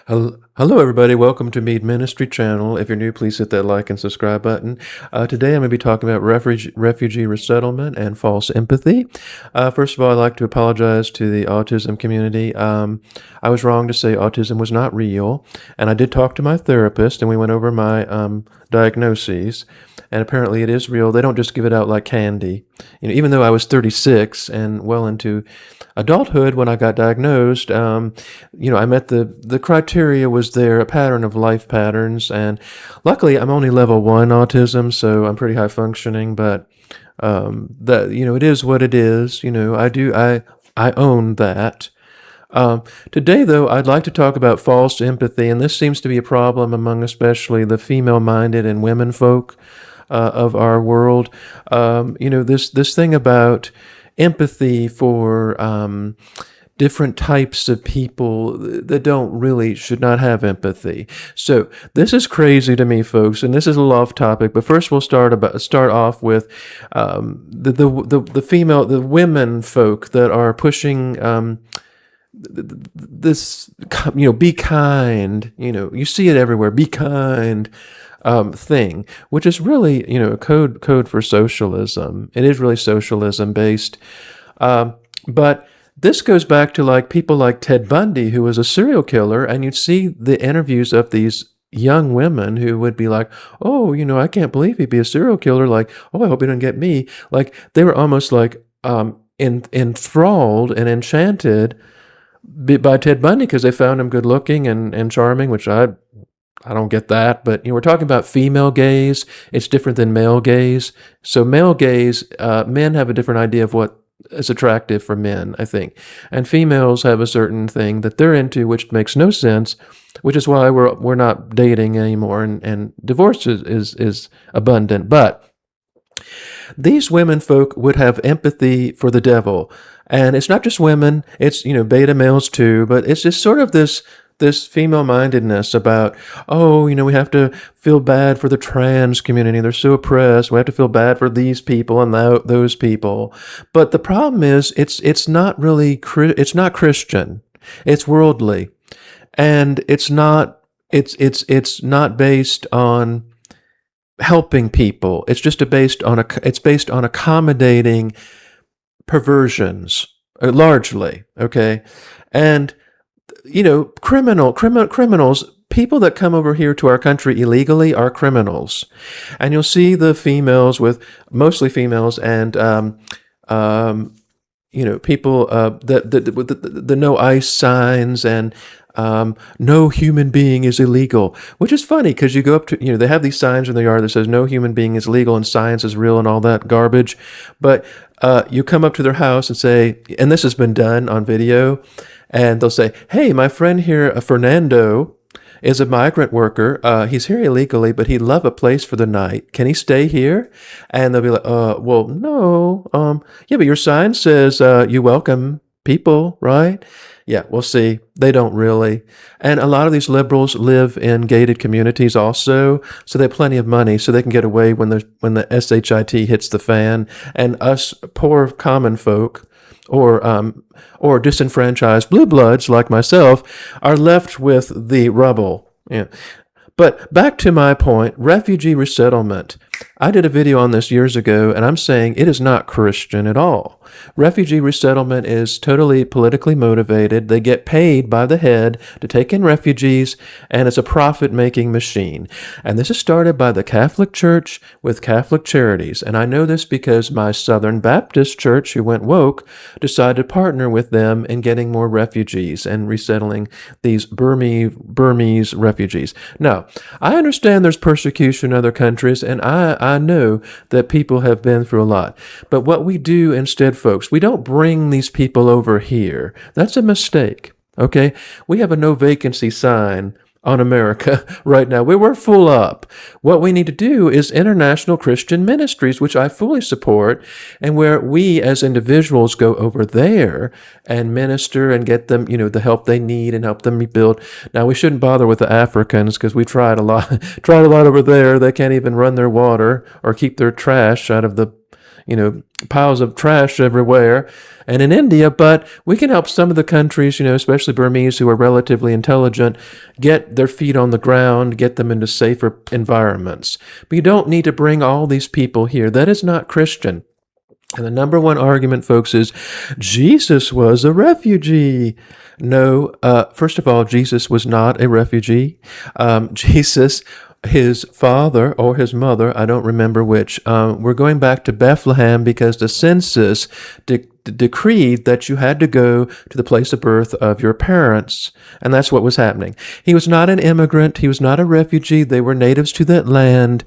Hello, everybody. Welcome to Mead Ministry Channel. If you're new, please hit that like and subscribe button. Today, I'm going to be talking about refugee resettlement and false empathy. First of all, I'd like to apologize to the autism community. I was wrong to say autism was not real, and I did talk to my therapist, and we went over my diagnoses. And apparently, it is real. They don't just give it out like candy. Even though I was 36 and well into adulthood when I got diagnosed, I met the criteria was there, a pattern of life patterns, and luckily I'm only level 1 autism, so I'm pretty high functioning. But it is what it is. I own that. Today, though, I'd like to talk about false empathy, and this seems to be a problem among especially the female-minded and women folk of our world. This thing about empathy for different types of people that should not have empathy. So this is crazy to me, folks, and this is a little off topic. But first, we'll start off with the women folk that are pushing. This, be kind. You see it everywhere. Be kind. Thing, which is really, a code for socialism. It is really socialism based. But this goes back to like people like Ted Bundy, who was a serial killer, and you'd see the interviews of these young women who would be like, oh, I can't believe he'd be a serial killer. Like, oh, I hope he doesn't get me. Like they were almost like enthralled and enchanted by Ted Bundy because they found him good looking and charming, which I don't get that, but we're talking about female gaze. It's different than male gaze. So male gaze, men have a different idea of what is attractive for men, I think, and females have a certain thing that they're into, which makes no sense, which is why we're not dating anymore, and divorce is abundant. But these women folk would have empathy for the devil, and it's not just women; it's beta males too. But it's just sort of this female-mindedness about, we have to feel bad for the trans community. They're so oppressed. We have to feel bad for these people and those people. But the problem is, it's not really, it's not Christian. It's worldly, and it's not based on helping people. It's just based on accommodating perversions, largely. Okay, and criminals, people that come over here to our country illegally are criminals. And you'll see the females mostly females and, people with the no ICE signs and no human being is illegal, which is funny because you go up to, they have these signs in the yard that says no human being is legal and science is real and all that garbage. But you come up to their house and say, and this has been done on video, and they'll say, hey, my friend here, Fernando, is a migrant worker. He's here illegally, but he'd love a place for the night. Can he stay here? And they'll be like, well, no. Yeah, but your sign says you welcome people, right? Yeah, we'll see. They don't really. And a lot of these liberals live in gated communities also, so they have plenty of money, so they can get away when the SHIT hits the fan. And us poor common folk, or disenfranchised blue bloods like myself, are left with the rubble. Yeah. But back to my point, refugee resettlement. I did a video on this years ago, and I'm saying it is not Christian at all. Refugee resettlement is totally politically motivated. They get paid by the head to take in refugees, and it's a profit-making machine. And this is started by the Catholic Church with Catholic charities. And I know this because my Southern Baptist church, who went woke, decided to partner with them in getting more refugees and resettling these Burmese refugees. Now, I understand there's persecution in other countries, and I know that people have been through a lot. But what we do instead, folks, we don't bring these people over here. That's a mistake, okay? We have a no vacancy sign on America right now. We're full up. What we need to do is international Christian ministries, which I fully support, and where we as individuals go over there and minister and get them, the help they need and help them rebuild. Now, we shouldn't bother with the Africans because we tried a lot over there. They can't even run their water or keep their trash out of the piles of trash everywhere, and in India, but we can help some of the countries, especially Burmese who are relatively intelligent, get their feet on the ground, get them into safer environments. But you don't need to bring all these people here. That is not Christian. And the number one argument, folks, is Jesus was a refugee. No, first of all, Jesus was not a refugee. Jesus, his father or his mother, I don't remember which, we're going back to Bethlehem because the census decreed that you had to go to the place of birth of your parents. And that's what was happening. He was not an immigrant. He was not a refugee. They were natives to that land.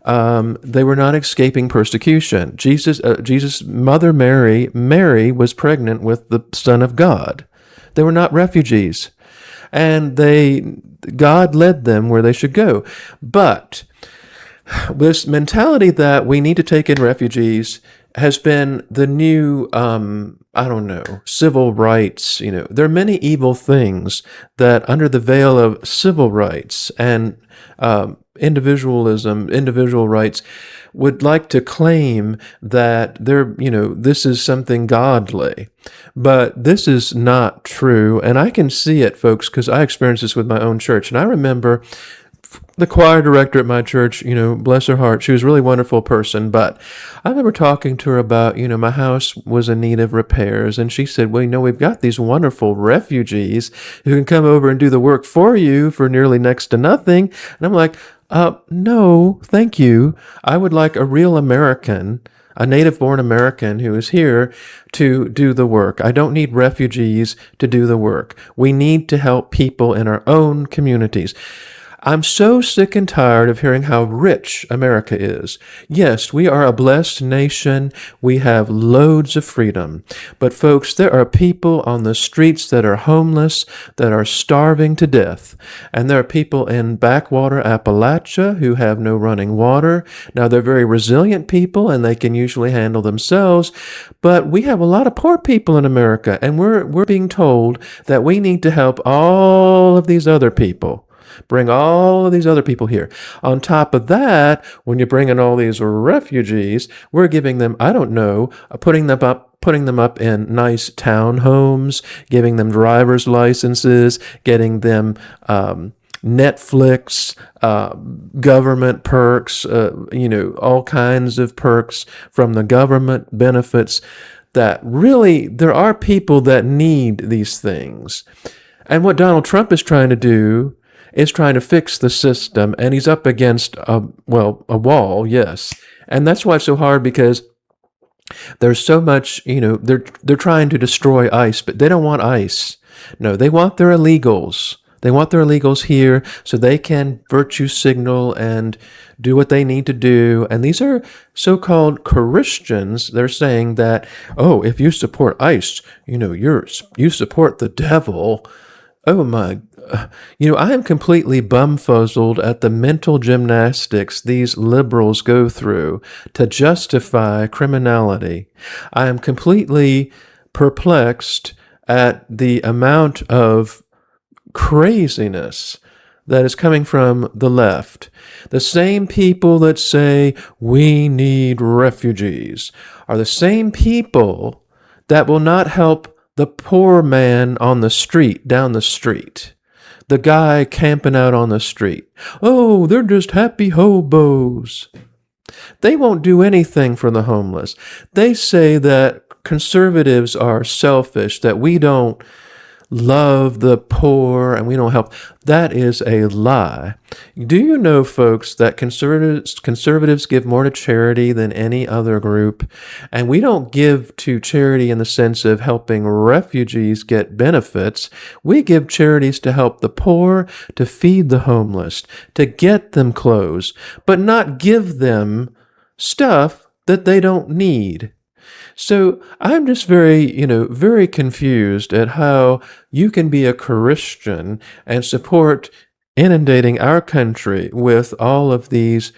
They were not escaping persecution. Jesus' mother Mary was pregnant with the Son of God. They were not refugees, and God led them where they should go. But this mentality that we need to take in refugees has been the new, civil rights. There are many evil things that under the veil of civil rights and individual rights, would like to claim that this is something godly. But this is not true. And I can see it, folks, because I experienced this with my own church. And I remember the choir director at my church, bless her heart, she was a really wonderful person, but I remember talking to her about, my house was in need of repairs, and she said, well, we've got these wonderful refugees who can come over and do the work for you for nearly next to nothing. And I'm like, no, thank you. I would like a real American, a native-born American who is here to do the work. I don't need refugees to do the work. We need to help people in our own communities. I'm so sick and tired of hearing how rich America is. Yes, we are a blessed nation. We have loads of freedom. But folks, there are people on the streets that are homeless, that are starving to death. And there are people in backwater Appalachia who have no running water. Now, they're very resilient people and they can usually handle themselves. But we have a lot of poor people in America, and we're being told that we need to help all of these other people. Bring all of these other people here. On top of that, when you bring in all these refugees, we're giving them, putting them up in nice townhomes, giving them driver's licenses, getting them Netflix, government perks, all kinds of perks from the government, benefits that really, there are people that need these things. And what Donald Trump is trying to do is trying to fix the system, and he's up against a wall, yes. And that's why it's so hard, because there's so much, they're trying to destroy ICE, but they don't want ICE. No, they want their illegals. They want their illegals here so they can virtue signal and do what they need to do. And these are so-called Christians. They're saying that, if you support ICE, you support the devil. Oh my, I am completely bumfuzzled at the mental gymnastics these liberals go through to justify criminality. I am completely perplexed at the amount of craziness that is coming from the left. The same people that say we need refugees are the same people that will not help the poor man on the street, down the street. The guy camping out on the street. Oh, they're just happy hobos. They won't do anything for the homeless. They say that conservatives are selfish, that we don't love the poor and we don't help. That is a lie. Do you know, folks, that conservatives give more to charity than any other group? And we don't give to charity in the sense of helping refugees get benefits. We give charities to help the poor, to feed the homeless, to get them clothes, but not give them stuff that they don't need. So I'm just very confused at how you can be a Christian and support inundating our country with all of these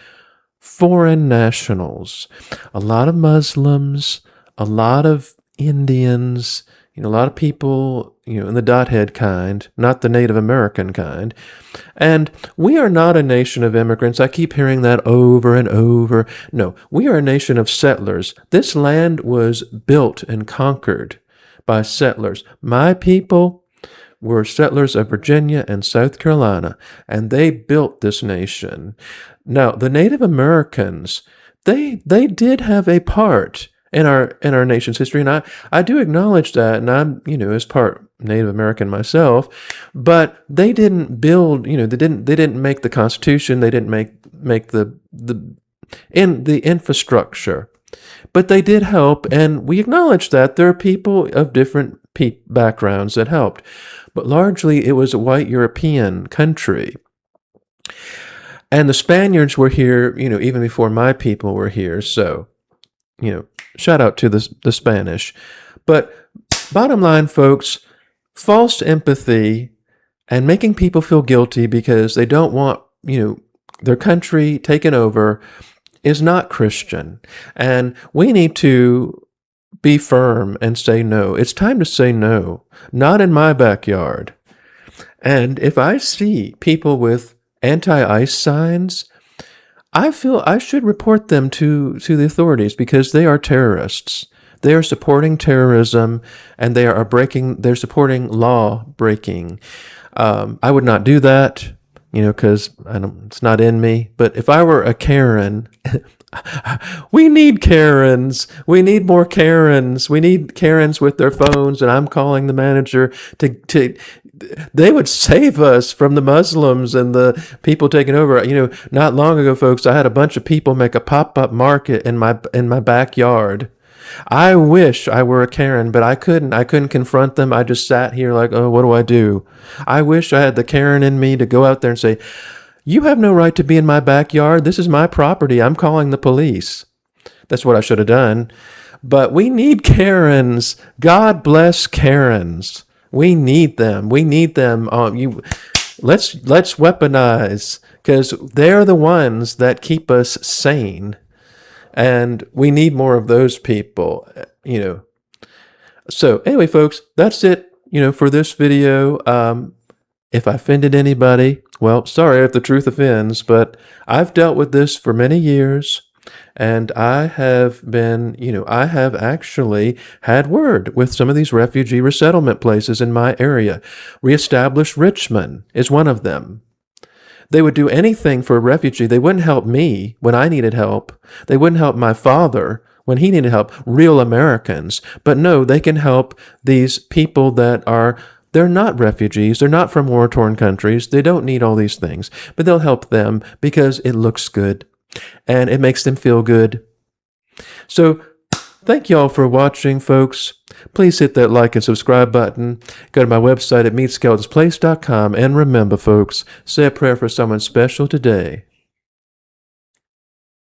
foreign nationals, a lot of Muslims, a lot of Indians, a lot of people, in the dot head kind, not the Native American kind. And we are not a nation of immigrants. I keep hearing that over and over. No, we are a nation of settlers. This land was built and conquered by settlers. My people were settlers of Virginia and South Carolina, and they built this nation. Now, the Native Americans, they did have a part in our nation's history, and I do acknowledge that, and I'm, as part Native American myself, but they didn't build, they didn't make the Constitution, they didn't make the infrastructure, but they did help, and we acknowledge that there are people of different backgrounds that helped, but largely it was a white European country. And the Spaniards were here, even before my people were here. So, shout out to the Spanish. But bottom line, folks, false empathy and making people feel guilty because they don't want, their country taken over is not Christian. And we need to be firm and say no. It's time to say no. Not in my backyard. And if I see people with anti-ICE signs, I feel I should report them to the authorities because they are terrorists. They are supporting terrorism, and they're supporting law breaking. I would not do that, because it's not in me. But if I were a Karen, we need Karens. We need more Karens. We need Karens with their phones, and I'm calling the manager to they would save us from the Muslims and the people taking over. Not long ago, folks, I had a bunch of people make a pop-up market in my backyard. I wish I were a Karen, but I couldn't confront them. I just sat here like, oh, what do I do? I wish I had the Karen in me to go out there and say, you have no right to be in my backyard. This is my property. I'm calling the police. That's what I should have done. But we need Karens. God bless Karens. We need them. We need them. Let's weaponize, because they're the ones that keep us sane. And we need more of those people, So anyway, folks, that's it, for this video. If I offended anybody, well, sorry if the truth offends, but I've dealt with this for many years, and I have actually had word with some of these refugee resettlement places in my area. Reestablish Richmond is one of them. They would do anything for a refugee. They wouldn't help me when I needed help. They wouldn't help my father when he needed help, real Americans. But no, they can help these people they're not refugees. They're not from war-torn countries. They don't need all these things. But they'll help them because it looks good and it makes them feel good. So thank y'all for watching, folks. Please hit that like and subscribe button. Go to my website at meetskeletonsplace.com. And remember, folks, say a prayer for someone special today.